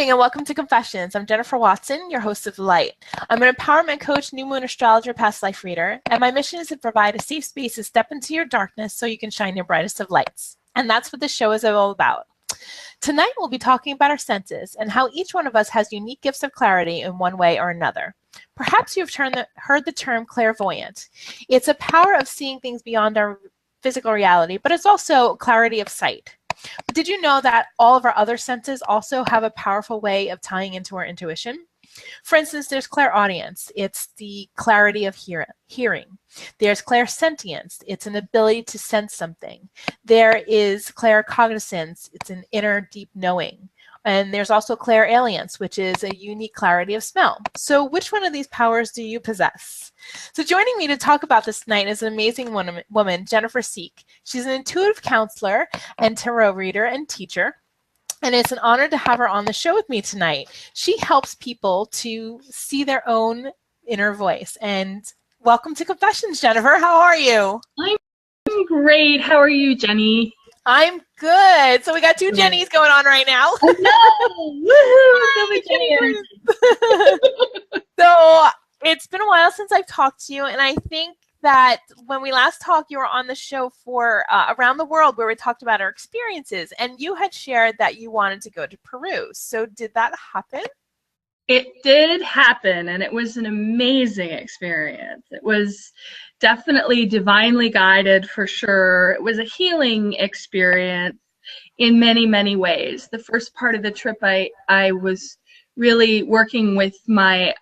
evening and welcome to Confessions. I'm Jennifer Watson, your host of Light. I'm an empowerment coach, new moon astrologer, past life reader, and my mission is to provide a safe space to step into your darkness so you can shine your brightest of lights. And that's what this show is all about. Tonight we'll be talking about our senses and how each one of us has unique gifts of clarity in one way or another. Perhaps you've heard the term clairvoyant. It's a power of seeing things beyond our physical reality, but it's also clarity of sight. But did you know that all of our other senses also have a powerful way of tying into our intuition? For instance, there's clairaudience. It's the clarity of hearing. There's clairsentience. It's an ability to sense something. There is claircognizance. It's an inner deep knowing. And there's also clairaudience, which is a unique clarity of smell. So which one of these powers do you possess? So joining me to talk about this tonight is an amazing woman, Jennifer Sieck. She's an intuitive counselor and tarot reader and teacher. And it's an honor to have her on the show with me tonight. She helps people to see their own inner voice. And welcome to Confessions, Jennifer. How are you? I'm great. How are you, Jenny? I'm good. So we got two Jennies going on right now. Woohoo! So it's been a while since I've talked to you, and I think that when we last talked, you were on the show for Around the World, where we talked about our experiences, and you had shared that you wanted to go to Peru. So did that happen? It did happen, and it was an amazing experience. It was definitely divinely guided for sure. It was a healing experience in many, many ways. The first part of the trip, I was really working with my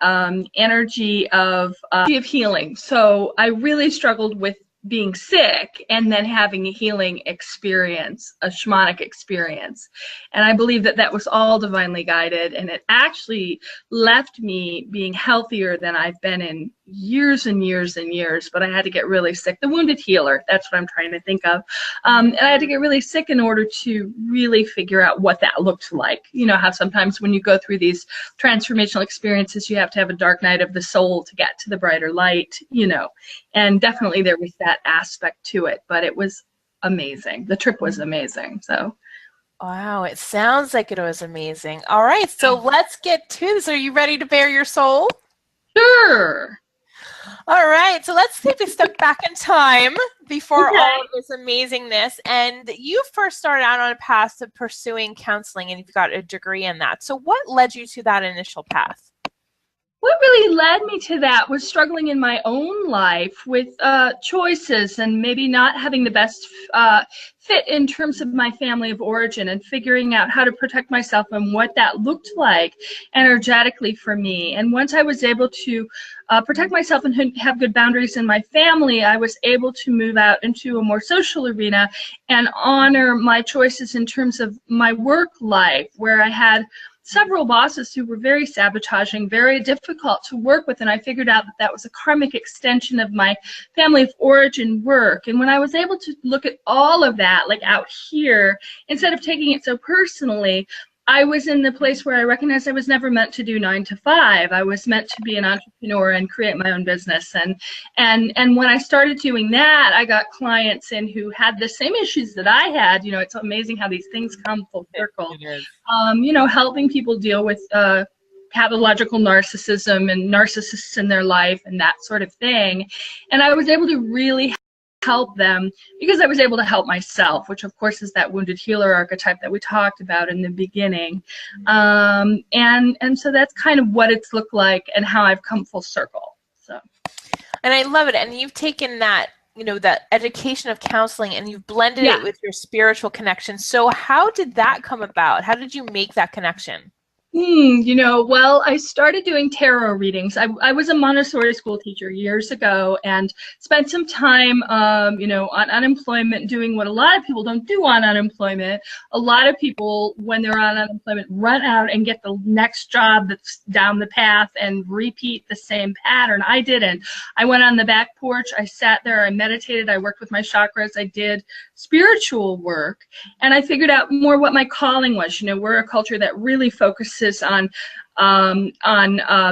energy of healing. So I really struggled with being sick and then having a healing experience, a shamanic experience. And I believe that that was all divinely guided, and it actually left me being healthier than I've been in years and years and years, but I had to get really sick. The wounded healer, that's what I'm trying to think of. And I had to get really sick in order to really figure out what that looked like. You know how sometimes when you go through these transformational experiences, you have to have a dark night of the soul to get to the brighter light, you know. And definitely there was that aspect to it, but it was amazing. The trip was amazing. So wow, it sounds like it was amazing. All right, so let's get to this. Are you ready to bare your soul? Sure. All right, so let's take a step back in time before all of this amazingness. And you first started out on a path of pursuing counseling, and you've got a degree in that. So what led you to that initial path? What really led me to that was struggling in my own life with choices and maybe not having the best fit in terms of my family of origin, and figuring out how to protect myself and what that looked like energetically for me. And once I was able to protect myself and have good boundaries in my family, I was able to move out into a more social arena and honor my choices in terms of my work life, where I had several bosses who were very sabotaging, very difficult to work with, and I figured out that that was a karmic extension of my family of origin work. And when I was able to look at all of that, like out here, instead of taking it so personally, I was in the place where I recognized I was never meant to do 9 to 5. I was meant to be an entrepreneur and create my own business. And when I started doing that, I got clients in who had the same issues that I had. You know, it's amazing how these things come full circle. You know, helping people deal with pathological narcissism and narcissists in their life and that sort of thing. And I was able to really help them because I was able to help myself, which of course is that wounded healer archetype that we talked about in the beginning. And so that's kind of what it's looked like and how I've come full circle. So, and I love it. And you've taken that, you know, that education of counseling, and you've blended it with your spiritual connection. So how did that come about? How did you make that connection? You know, well, I started doing tarot readings. I was a Montessori school teacher years ago and spent some time, you know, on unemployment doing what a lot of people don't do on unemployment. A lot of people, when they're on unemployment, run out and get the next job that's down the path and repeat the same pattern. I didn't. I went on the back porch. I sat there. I meditated. I worked with my chakras. I did spiritual work. And I figured out more what my calling was. You know, we're a culture that really focuses emphasis on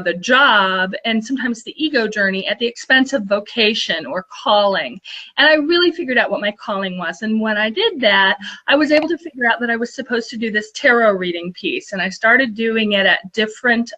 the job and sometimes the ego journey at the expense of vocation or calling. And I really figured out what my calling was. And when I did that, I was able to figure out that I was supposed to do this tarot reading piece. And I started doing it at different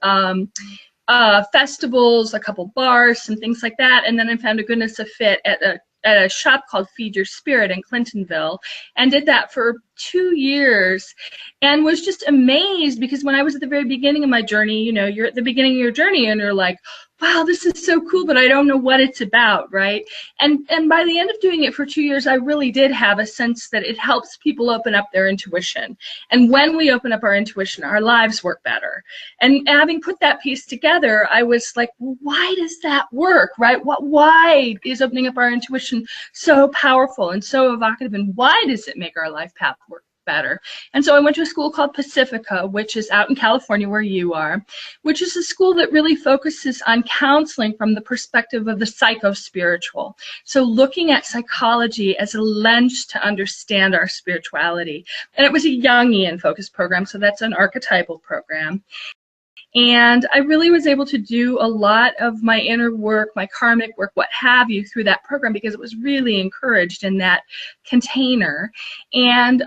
festivals, a couple bars, some things like that. And then I found a goodness of fit at a shop called Feed Your Spirit in Clintonville, and did that for 2 years, and was just amazed, because when I was at the very beginning of my journey, you know, you're at the beginning of your journey and you're like, wow, this is so cool, but I don't know what it's about, right? And by the end of doing it for 2 years, I really did have a sense that it helps people open up their intuition. And when we open up our intuition, our lives work better. And having put that piece together, I was like, well, why does that work, right? Why is opening up our intuition so powerful and so evocative, and why does it make our life path work better? And so I went to a school called Pacifica, which is out in California where you are, which is a school that really focuses on counseling from the perspective of the psycho-spiritual. So looking at psychology as a lens to understand our spirituality. And it was a Jungian focused program, so that's an archetypal program. And I really was able to do a lot of my inner work, my karmic work, what have you, through that program, because it was really encouraged in that container. And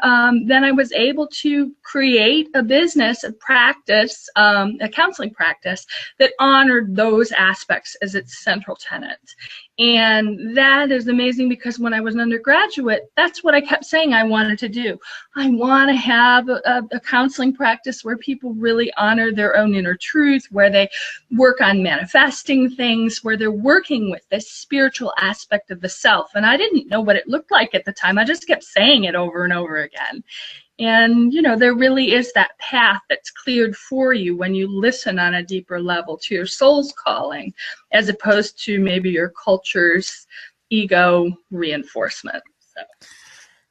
then I was able to create a business, a practice, a counseling practice that honored those aspects as its central tenet. And that is amazing, because when I was an undergraduate, that's what I kept saying I wanted to do. I want to have a counseling practice where people really honor their own inner truth, where they work on manifesting things, where they're working with this spiritual aspect of the self. And I didn't know what it looked like at the time. I just kept saying it over and over again. And, you know, there really is that path that's cleared for you when you listen on a deeper level to your soul's calling, as opposed to maybe your culture's ego reinforcement. So.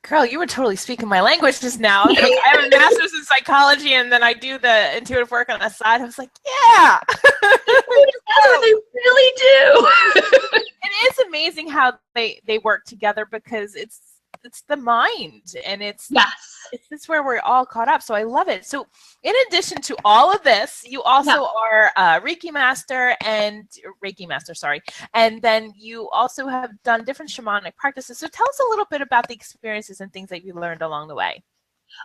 Girl, you were totally speaking my language just now. Like, I have a master's in psychology, and then I do the intuitive work on the side. I was like, yeah. They really do. It is amazing how they work together, because it's the mind, and it's this where we're all caught up. So I love it. So in addition to all of this, you also are a Reiki master, and then you also have done different shamanic practices. So tell us a little bit about the experiences and things that you learned along the way.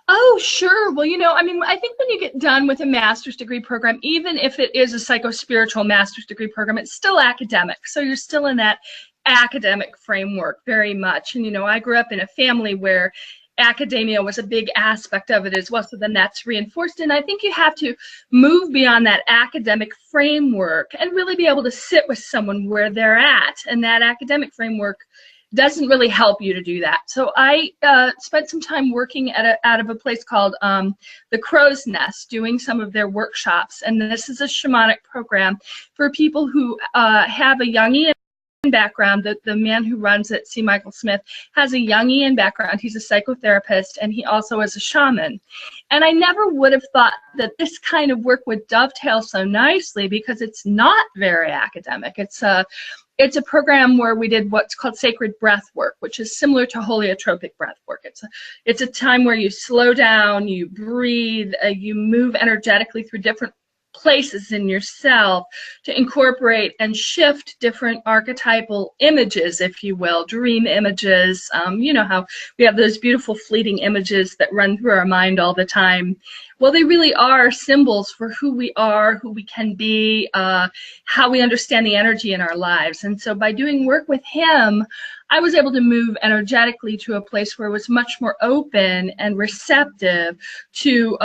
Oh, sure. Well, you know, I mean, I think when you get done with a master's degree program, even if it is a psycho-spiritual master's degree program, it's still academic. So you're still in that academic framework very much. And, you know, I grew up in a family where academia was a big aspect of it as well. So then that's reinforced. And I think you have to move beyond that academic framework and really be able to sit with someone where they're at. And that academic framework doesn't really help you to do that. So I spent some time working out of a place called the Crow's Nest, doing some of their workshops. And this is a shamanic program for people who have a Jungian background. The man who runs it, C. Michael Smith, has a Jungian background. He's a psychotherapist, and he also is a shaman. And I never would have thought that this kind of work would dovetail so nicely, because it's not very academic. It's a program where we did what's called sacred breath work, which is similar to heliotropic breath work. It's a time where you slow down, you breathe, you move energetically through different places in yourself to incorporate and shift different archetypal images, if you will, dream images. You know how we have those beautiful fleeting images that run through our mind all the time. Well, they really are symbols for who we are, who we can be, how we understand the energy in our lives. And so by doing work with him, I was able to move energetically to a place where it was much more open and receptive to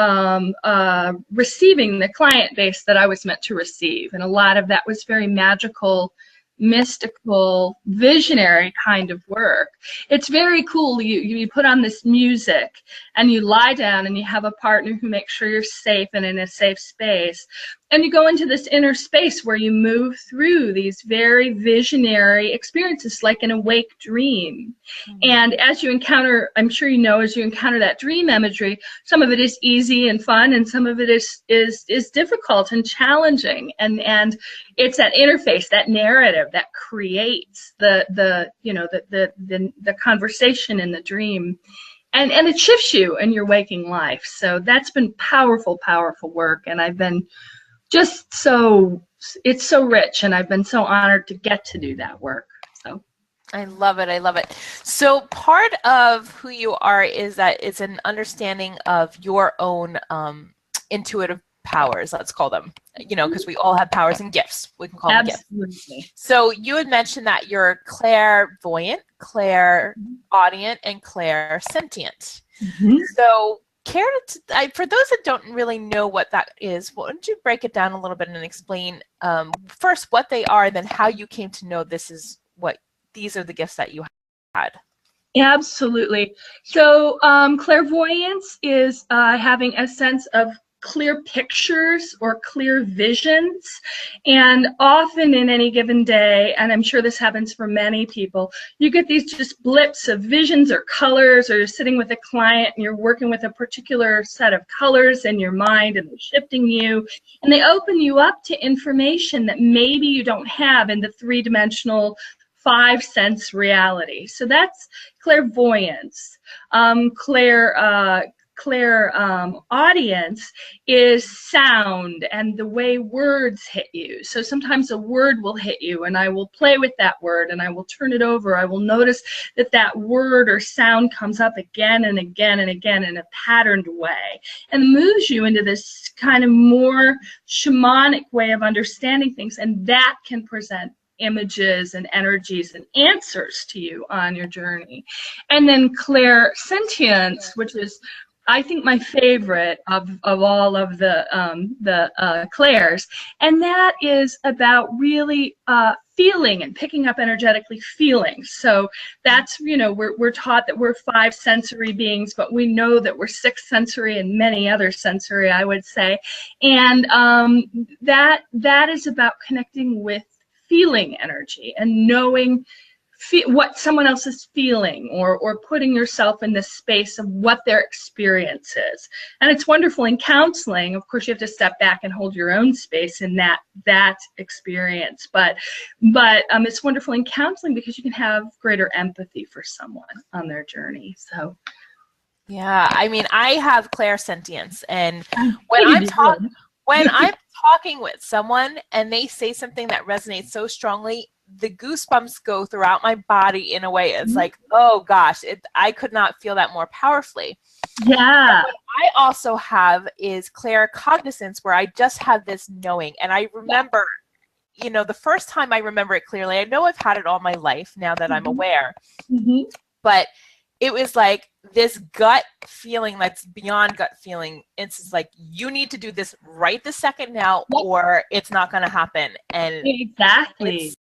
receiving the client base that I was meant to receive. And a lot of that was very magical, mystical, visionary kind of work. It's very cool. You put on this music and you lie down and you have a partner who makes sure you're safe and in a safe space. And you go into this inner space where you move through these very visionary experiences, like an awake dream. Mm-hmm. And as you encounter, I'm sure you know, as you encounter that dream imagery, some of it is easy and fun, and some of it is difficult and challenging. And it's that interface, that narrative that creates the conversation in the dream. and it shifts you in your waking life. So that's been powerful, powerful work. And I've been just it's so rich, and I've been so honored to get to do that work. So I love it. I love it. So part of who you are is that it's an understanding of your own intuitive powers, let's call them, because we all have powers and gifts. We can call them gifts. Absolutely. So you had mentioned that you're clairvoyant, clairaudient, and clairsentient. So for those that don't really know what that is, why don't you break it down a little bit and explain first what they are, and then how you came to know these are the gifts that you had. Absolutely. So clairvoyance is having a sense of clear pictures or clear visions, and often in any given day, and I'm sure this happens for many people, you get these just blips of visions or colors, or you're sitting with a client and you're working with a particular set of colors in your mind, and they're shifting you, and they open you up to information that maybe you don't have in the three-dimensional 5-sense reality. So that's clairvoyance. Clairaudience is sound and the way words hit you. So sometimes a word will hit you, and I will play with that word, and I will turn it over. I will notice that that word or sound comes up again and again and again in a patterned way, and moves you into this kind of more shamanic way of understanding things, and that can present images and energies and answers to you on your journey. And then clairsentience, which is, I think, my favorite of all of the clairs, and that is about really feeling and picking up energetically feelings. So that's, we're taught that we're 5 sensory beings, but we know that we're 6 sensory and many other sensory, I would say. And that is about connecting with feeling energy and knowing what someone else is feeling, or putting yourself in the space of what their experience is. And it's wonderful in counseling. Of course, you have to step back and hold your own space in that experience. But it's wonderful in counseling because you can have greater empathy for someone on their journey. So yeah, I mean, I have clairsentience, and when I'm talking with someone and they say something that resonates so strongly, the goosebumps go throughout my body in a way. It's like, oh gosh, I could not feel that more powerfully. Yeah. What I also have is claircognizance, where I just have this knowing. And I remember, the first time I remember it clearly, I know I've had it all my life now that I'm aware, but it was like this gut feeling that's beyond gut feeling. It's just like, you need to do this right this second now, or it's not going to happen. And exactly.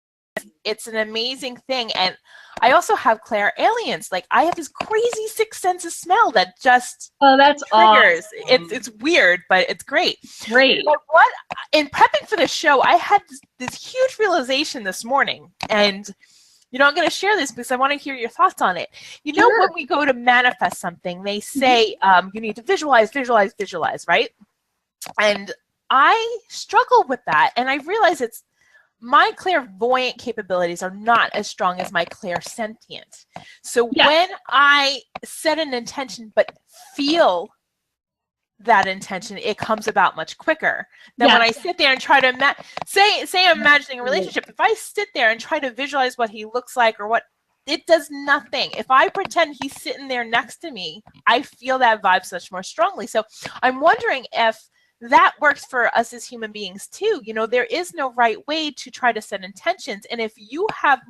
It's an amazing thing. And I also have clairaudience. Like, I have this crazy 6th sense of smell that just that's triggers. Awesome. It's weird, but it's great. Great. But in prepping for the show, I had this huge realization this morning, and I'm going to share this because I want to hear your thoughts on it. Sure. When we go to manifest something, they say you need to visualize, right? And I struggle with that, and I realize my clairvoyant capabilities are not as strong as my clairsentient. So when I set an intention but feel that intention, it comes about much quicker than when I sit there and try to say I'm imagining a relationship. If I sit there and try to visualize what he looks like, or what, it does nothing. If I pretend he's sitting there next to me, I feel that vibe much more strongly. So I'm wondering if that works for us as human beings too. There is no right way to try to set intentions. And if you have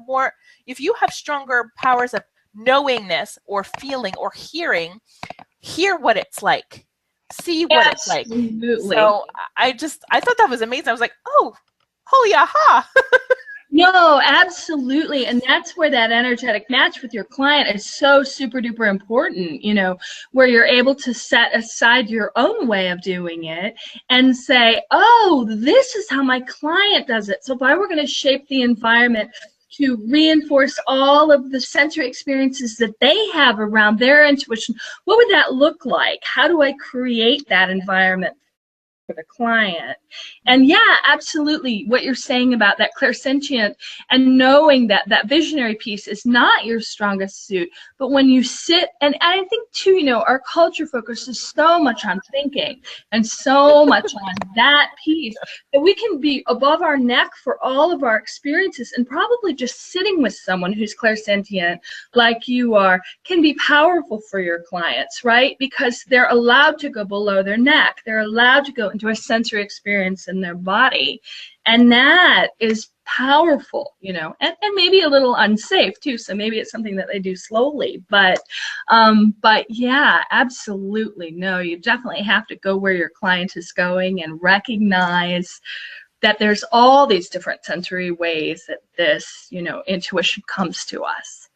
stronger powers of knowingness or feeling or hearing, hear what it's like. See what it's like. So I thought that was amazing. I was like, oh, holy aha. No, absolutely. And that's where that energetic match with your client is so super duper important, where you're able to set aside your own way of doing it and say, oh, this is how my client does it. So if I were going to shape the environment to reinforce all of the sensory experiences that they have around their intuition, what would that look like? How do I create that environment with a client. And yeah, absolutely what you're saying about that clairsentient and knowing that that visionary piece is not your strongest suit, but when you sit, and I think too, you know, our culture focuses so much on thinking and so much on that piece that we can be above our neck for all of our experiences, and probably just sitting with someone who's clairsentient like you are can be powerful for your clients, right? Because they're allowed to go below their neck. They're allowed to go into a sensory experience in their body. And that is powerful, you know, and maybe a little unsafe too. So maybe it's something that they do slowly, but yeah, absolutely. No, you definitely have to go where your client is going and recognize that there's all these different sensory ways that this, you know, intuition comes to us.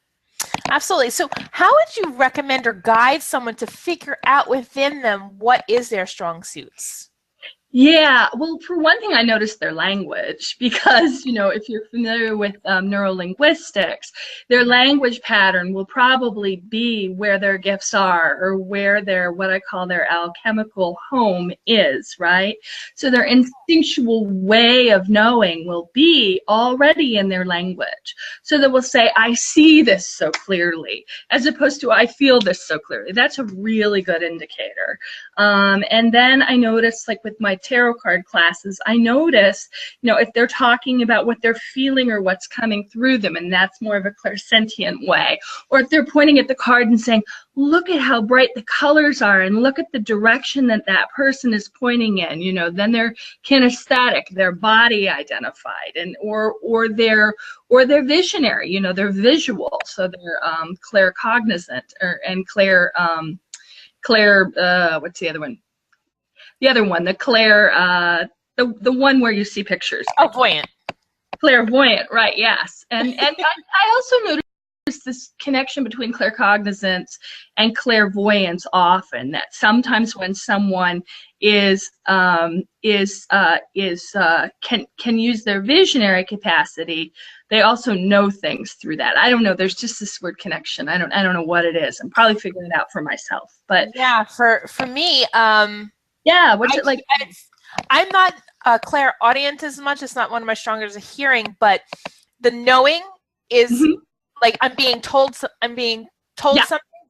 Absolutely. So how would you recommend or guide someone to figure out within them what is their strong suits? Yeah, well, for one thing, I noticed their language because, you know, if you're familiar with neurolinguistics, their language pattern will probably be where their gifts are or where their, what I call their alchemical home is, right? So their instinctual way of knowing will be already in their language. So they will say, I see this so clearly, as opposed to I feel this so clearly. That's a really good indicator. And then I noticed, like with my tarot card classes, I notice, you know, if they're talking about what they're feeling or what's coming through them, and that's more of a clairsentient way, or if they're pointing at the card and saying, look at how bright the colors are and look at the direction that that person is pointing in, you know, then they're kinesthetic, their body identified, and or they're visionary, you know, they're visual, so they're claircognizant and what's the other one? The other one, the the one where you see pictures. Oh, voyant. Clairvoyant, right, yes. And I also noticed this connection between claircognizance and clairvoyance often, that sometimes when someone can use their visionary capacity, they also know things through that. I don't know, there's just this weird connection. I don't know what it is. I'm probably figuring it out for myself. But yeah, for me, yeah, what's it like? I'm not clairaudient as much. It's not one of my strongest of hearing, but the knowing is like I'm being told something,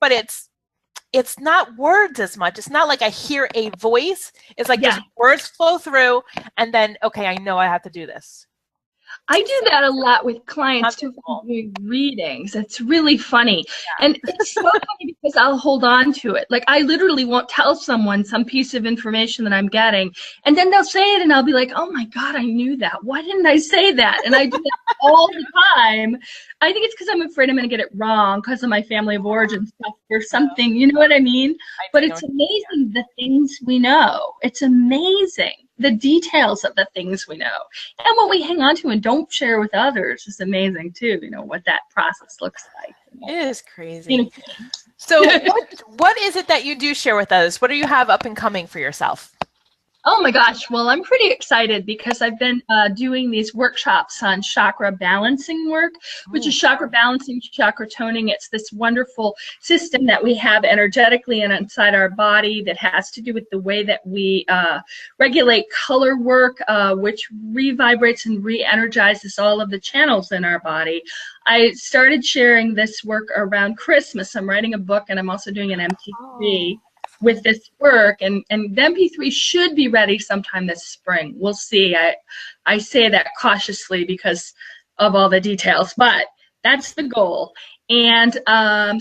but it's not words as much. It's not like I hear a voice. It's like just words flow through, and then okay, I know I have to do this. I do that a lot with clients too, doing readings. It's really funny. Yeah. And it's so funny because I'll hold on to it. Like I literally won't tell someone some piece of information that I'm getting, and then they'll say it and I'll be like, oh my God, I knew that. Why didn't I say that? And I do that all the time. I think it's because I'm afraid I'm going to get it wrong because of my family of origin stuff or something. You know what I mean? But it's amazing the things we know. It's amazing. The details of the things we know, and what we hang on to and don't share with others is amazing too. You know what that process looks like. It is crazy. You know? So what is it that you do share with others? What do you have up and coming for yourself? Oh my gosh, well, I'm pretty excited because I've been doing these workshops on chakra balancing work, which is chakra balancing, chakra toning. It's this wonderful system that we have energetically and inside our body that has to do with the way that we regulate color work, which revibrates and re-energizes all of the channels in our body. I started sharing this work around Christmas. I'm writing a book, and I'm also doing an MP3 with this work, and the MP3 should be ready sometime this spring. We'll see. I say that cautiously because of all the details, but that's the goal. And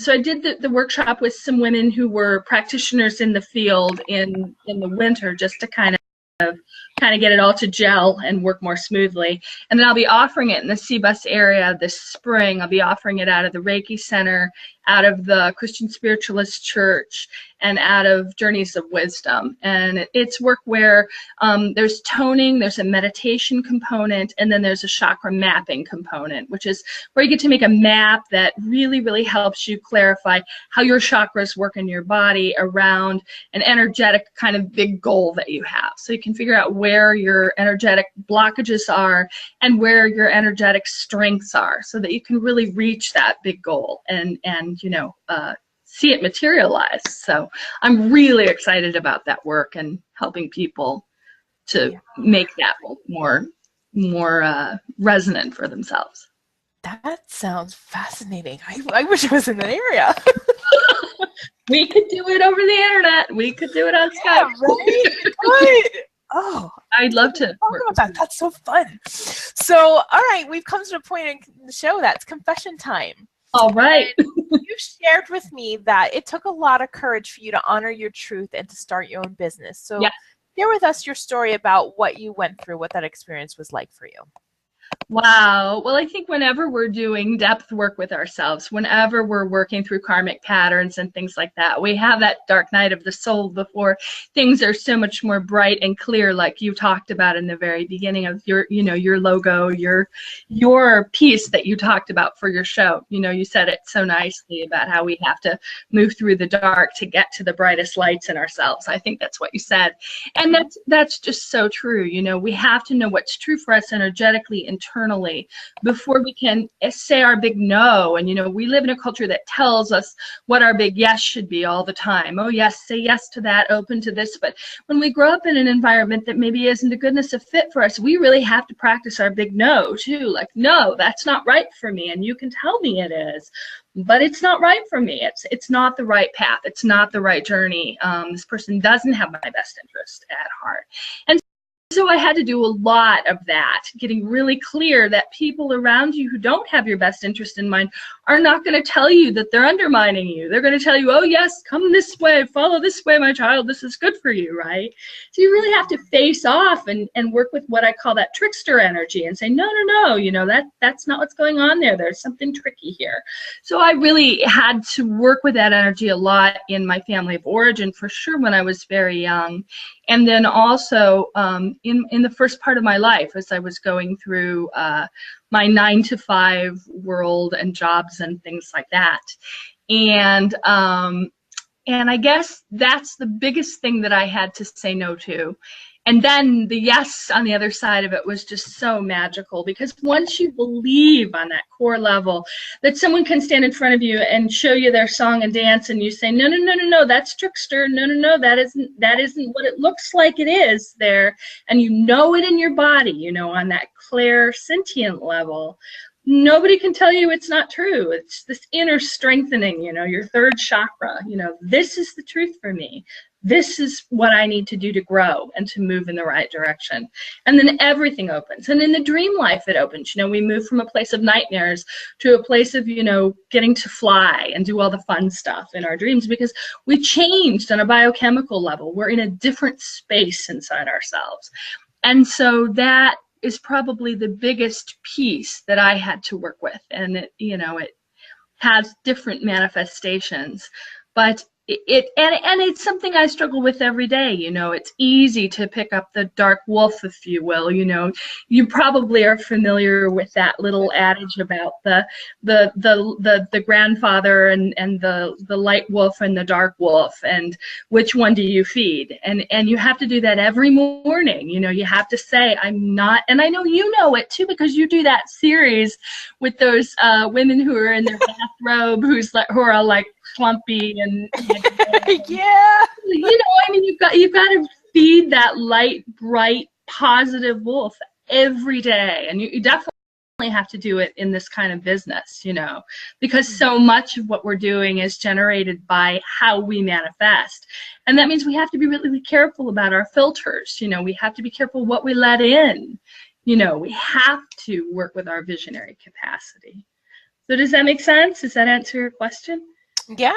so I did the workshop with some women who were practitioners in the field in the winter, just to kind of get it all to gel and work more smoothly. And then I'll be offering it in the CBUS area this spring. I'll be offering it out of the Reiki Center, out of the Christian Spiritualist Church, and out of Journeys of Wisdom. And it's work where there's toning, there's a meditation component, and then there's a chakra mapping component, which is where you get to make a map that really, really helps you clarify how your chakras work in your body around an energetic kind of big goal that you have. So you can figure out where your energetic blockages are and where your energetic strengths are, so that you can really reach that big goal and you know, see it materialize. So I'm really excited about that work and helping people to make that more resonant for themselves. That sounds fascinating. I wish I was in that area. We could do it over the internet. We could do it on Skype. Right? Good. Oh, I'd love to talk about that. That's so fun. So, all right, we've come to a point in the show that's confession time. All right. You shared with me that it took a lot of courage for you to honor your truth and to start your own business. So, share with us your story about what you went through, what that experience was like for you. Wow. Well, I think whenever we're doing depth work with ourselves, whenever we're working through karmic patterns and things like that, we have that dark night of the soul before things are so much more bright and clear, like you talked about in the very beginning of your, your logo, your piece that you talked about for your show. You said it so nicely about how we have to move through the dark to get to the brightest lights in ourselves. I think that's what you said. And that's just so true. We have to know what's true for us energetically, internally, before we can say our big no. And we live in a culture that tells us what our big yes should be all the time. Oh yes, say yes to that, open to this. But when we grow up in an environment that maybe isn't a goodness of fit for us, we really have to practice our big no too. Like, no, that's not right for me, and you can tell me it is, but it's not right for me. It's not the right path. It's not the right journey. This person doesn't have my best interest at heart. And so I had to do a lot of that, getting really clear that people around you who don't have your best interest in mind are not going to tell you that they're undermining you. They're going to tell you, oh yes, come this way, follow this way, my child, this is good for you, right? So you really have to face off and work with what I call that trickster energy and say, no, that's not what's going on there. There's something tricky here. So I really had to work with that energy a lot in my family of origin, for sure, when I was very young. And then also in the first part of my life, as I was going through my 9-to-5 world and jobs and things like that. And I guess that's the biggest thing that I had to say no to. And then the yes on the other side of it was just so magical, because once you believe on that core level that someone can stand in front of you and show you their song and dance, and you say, no, that's trickster. No, that isn't what it looks like it is there. And you know it in your body, on that clairsentient level. Nobody can tell you it's not true. It's this inner strengthening, your third chakra. This is the truth for me. This is what I need to do to grow and to move in the right direction. And then everything opens. And in the dream life, it opens. We move from a place of nightmares to a place of, getting to fly and do all the fun stuff in our dreams, because we changed on a biochemical level. We're in a different space inside ourselves. And so that is probably the biggest piece that I had to work with. And it has different manifestations, but it's something I struggle with every day. It's easy to pick up the dark wolf, if you will. You probably are familiar with that little adage about the grandfather and the light wolf and the dark wolf, and which one do you feed? And you have to do that every morning. You have to say, I'm not, and I know you know it too, because you do that series with those women who are in their bathrobe, who are all like clumpy and yeah. You've got to feed that light, bright, positive wolf every day, and you definitely have to do it in this kind of business, because so much of what we're doing is generated by how we manifest. And that means we have to be really, really careful about our filters. We have to be careful what we let in. We have to work with our visionary capacity. So does that make sense? Does that answer your question? Yeah,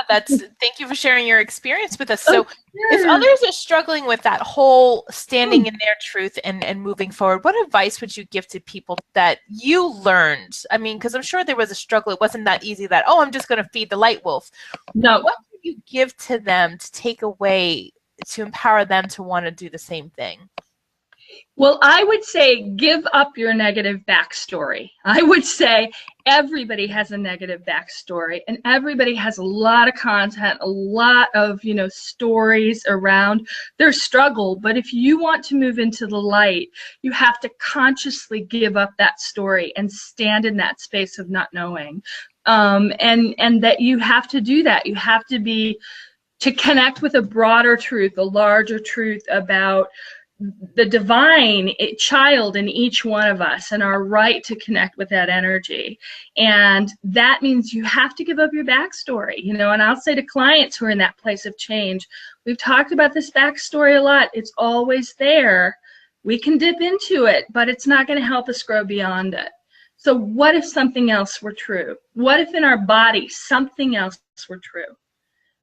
thank you for sharing your experience with us. So if others are struggling with that whole standing in their truth and moving forward, what advice would you give to people that you learned? I mean, because I'm sure there was a struggle. It wasn't that easy that, I'm just going to feed the light wolf. No. What would you give to them to take away, to empower them to want to do the same thing? Well, I would say give up your negative backstory. I would say everybody has a negative backstory, and everybody has a lot of content, a lot of, stories around their struggle. But if you want to move into the light, you have to consciously give up that story and stand in that space of not knowing. And that you have to do that. You have to connect with a broader truth, a larger truth about the divine child in each one of us and our right to connect with that energy. And that means you have to give up your backstory, you know, and I'll say to clients who are in that place of change, we've talked about this backstory a lot. It's always there. We can dip into it, but it's not going to help us grow beyond it. So what if something else were true? What if in our body something else were true?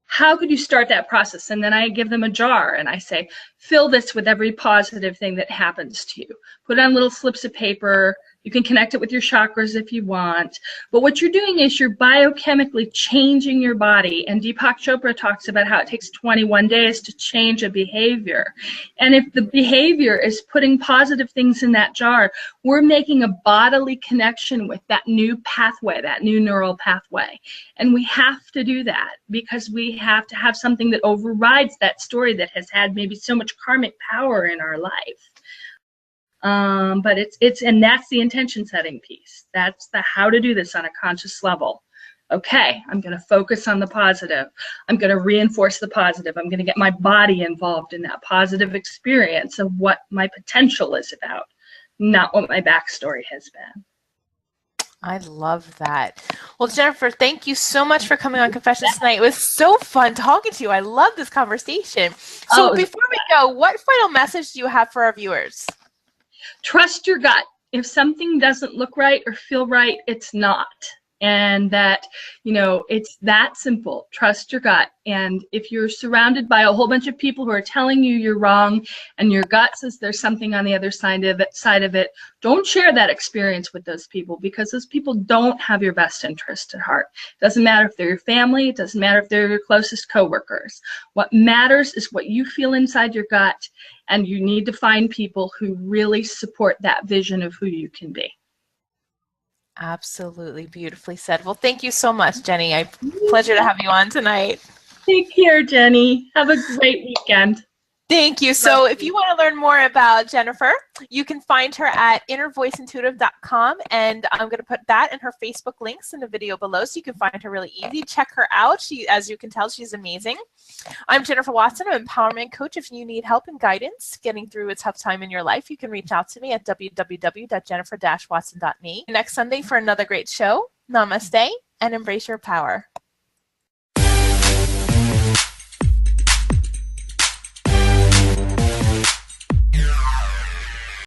How could you start that process? And then I give them a jar and I say, fill this with every positive thing that happens to you. Put on little slips of paper. You can connect it with your chakras if you want. But what you're doing is you're biochemically changing your body. And Deepak Chopra talks about how it takes 21 days to change a behavior. And if the behavior is putting positive things in that jar, we're making a bodily connection with that new pathway, that new neural pathway. And we have to do that because we have to have something that overrides that story that has had maybe so much karmic power in our life. But and that's the intention setting piece. That's the how to do this on a conscious level. Okay, I'm going to focus on the positive. I'm going to reinforce the positive. I'm going to get my body involved in that positive experience of what my potential is about, not what my backstory has been. I love that. Well, Jennifer, thank you so much for coming on Confessions tonight. It was so fun talking to you. I love this conversation. So before we go, what final message do you have for our viewers? Trust your gut. If something doesn't look right or feel right, it's not. And that, you know, it's that simple. Trust your gut. And if you're surrounded by a whole bunch of people who are telling you you're wrong and your gut says there's something on the other side of it, don't share that experience with those people because those people don't have your best interest at heart. It doesn't matter if they're your family. It doesn't matter if they're your closest coworkers. What matters is what you feel inside your gut, and you need to find people who really support that vision of who you can be. Absolutely beautifully said. Well, thank you so much, Jenny. Pleasure to have you on tonight. Take care, Jenny. Have a great weekend. Thank you. So if you want to learn more about Jennifer, you can find her at innervoiceintuitive.com, and I'm going to put that and her Facebook links in the video below so you can find her really easy. Check her out. She, as you can tell, she's amazing. I'm Jennifer Watson, I'm an empowerment coach. If you need help and guidance getting through a tough time in your life, you can reach out to me at www.jennifer-watson.me. Next Sunday for another great show. Namaste and embrace your power.